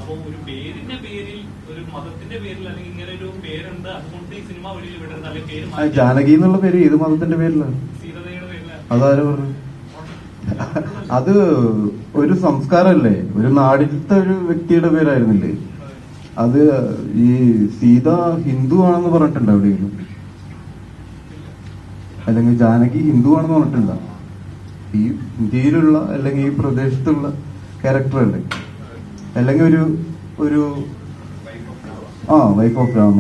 അപ്പൊ ഒരു പേരിന്റെ പേരിൽ, ഒരു മതത്തിന്റെ പേരിൽ അല്ലെങ്കിൽ ഇങ്ങനെ ഒരു പേരുണ്ട്, അതുകൊണ്ട് ഈ സിനിമ വഴിയിൽ വിടരുത്, അല്ലെങ്കിൽ പേര് ജാനകി എന്നുള്ള പേര് ഏത് മതത്തിന്റെ പേരിലാണ്? സീതയുടെ പേരിലാണ്. അതാരും പറഞ്ഞു? അത് ഒരു സംസ്കാരമല്ലേ, ഒരു നാടിലത്തെ ഒരു വ്യക്തിയുടെ പേരായിരുന്നില്ലേ അത്? ഈ സീത ഹിന്ദു ആണെന്ന് പറഞ്ഞിട്ടുണ്ടോ എവിടെയെങ്കിലും? അല്ലെങ്കിൽ ജാനകി ഹിന്ദു ആണെന്ന് പറഞ്ഞിട്ടുണ്ടോ? ഈ ഇന്ത്യയിലുള്ള അല്ലെങ്കിൽ ഈ പ്രദേശത്തുള്ള ക്യാരക്ടർ അല്ലേ? അല്ലെങ്കിൽ ഒരു വൈഫ് ഓഫ് രാമ.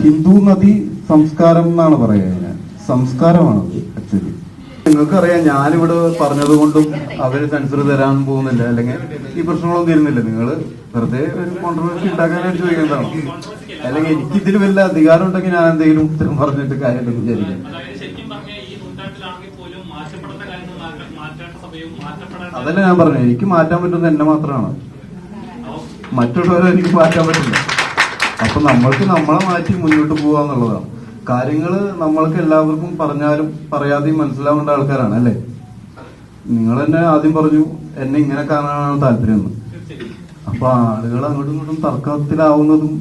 ഹിന്ദു നദി സംസ്കാരം എന്നാണ് പറയുക. സംസ്കാരമാണത് ആക്ച്വലി. നിങ്ങൾക്കറിയാം, ഞാനിവിടെ പറഞ്ഞത് കൊണ്ടും അവര് സെൻസർ തരാൻ പോകുന്നില്ല, അല്ലെങ്കിൽ ഈ പ്രശ്നങ്ങളൊന്നും തരുന്നില്ല. നിങ്ങൾ വെറുതെ ഒരു കോൺട്രവേഴ്സി ഉണ്ടാക്കാനായിട്ട് ചോദിക്കുന്നതാണ്. അല്ലെങ്കിൽ എനിക്ക് ഇതിൽ വല്ല അധികാരം ഉണ്ടെങ്കിൽ ഞാൻ എന്തെങ്കിലും ഉത്തരം പറഞ്ഞിട്ട് കാര്യമില്ലെന്ന് വിചാരിക്കാം. അതല്ല ഞാൻ പറഞ്ഞു, എനിക്ക് മാറ്റാൻ പറ്റുന്നത് എന്നെ മാത്രമാണ്, മറ്റുള്ളവരെ എനിക്ക് മാറ്റാൻ പറ്റില്ല. അപ്പൊ നമ്മൾക്ക് നമ്മളെ മാറ്റി മുന്നോട്ട് പോവാന്നുള്ളതാണ്. കാര്യങ്ങള് നമ്മൾക്ക് എല്ലാവർക്കും പറഞ്ഞാലും പറയാതെയും മനസ്സിലാവേണ്ട ആൾക്കാരാണ് അല്ലേ? നിങ്ങൾ തന്നെ ആദ്യം പറഞ്ഞു എന്നെ ഇങ്ങനെ കാണാനാണ് താല്പര്യം എന്ന്. അപ്പൊ ആളുകൾ അങ്ങോട്ടും ഇങ്ങോട്ടും തർക്കത്തിലാവുന്നതും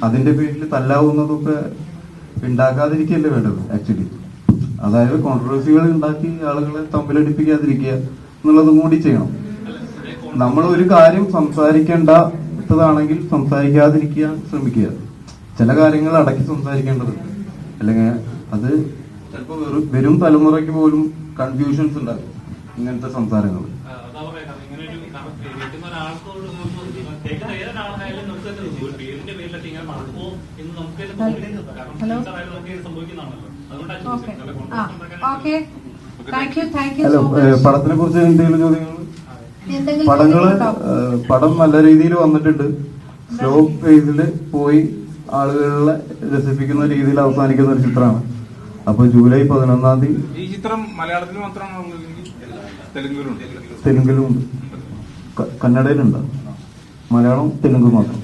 അതിന്റെ പേരിൽ തല്ലാവുന്നതും ഒക്കെ ഉണ്ടാക്കാതിരിക്കല്ലേ വേണ്ടത് ആക്ച്വലി. അതായത് കോൺട്രവേഴ്സികൾ ഉണ്ടാക്കി ആളുകളെ തമ്മിലടിപ്പിക്കാതിരിക്കുക എന്നുള്ളതും കൂടി ചെയ്യണം. നമ്മൾ ഒരു കാര്യം സംസാരിക്കേണ്ടതാണെങ്കിൽ സംസാരിക്കാതിരിക്കാൻ ശ്രമിക്കുക. ചില കാര്യങ്ങൾ അടക്കി സംസാരിക്കേണ്ടതുണ്ട്, അല്ലെങ്കിൽ അത് ചിലപ്പോ വരും തലമുറയ്ക്ക് പോലും കൺഫ്യൂഷൻസ് ഉണ്ടാകും ഇങ്ങനത്തെ സംസാരങ്ങൾ. ഹലോ, പടത്തിനെ കുറിച്ച് എന്തെങ്കിലും ചോദ്യങ്ങൾ? പടം നല്ല രീതിയിൽ വന്നിട്ടുണ്ട്. സ്ലോ പേസില് പോയി ആളുകളെ രസിപ്പിക്കുന്ന രീതിയിൽ അവസാനിക്കുന്ന ഒരു ചിത്രമാണ്. അപ്പൊ ജൂലൈ 11-ാം തീയതി ഈ ചിത്രം മലയാളത്തിൽ മാത്രമാണ്, തെലുങ്കിലും ഉണ്ട്, കന്നഡയിലുണ്ട്, മലയാളം തെലുങ്ക് മാത്രം.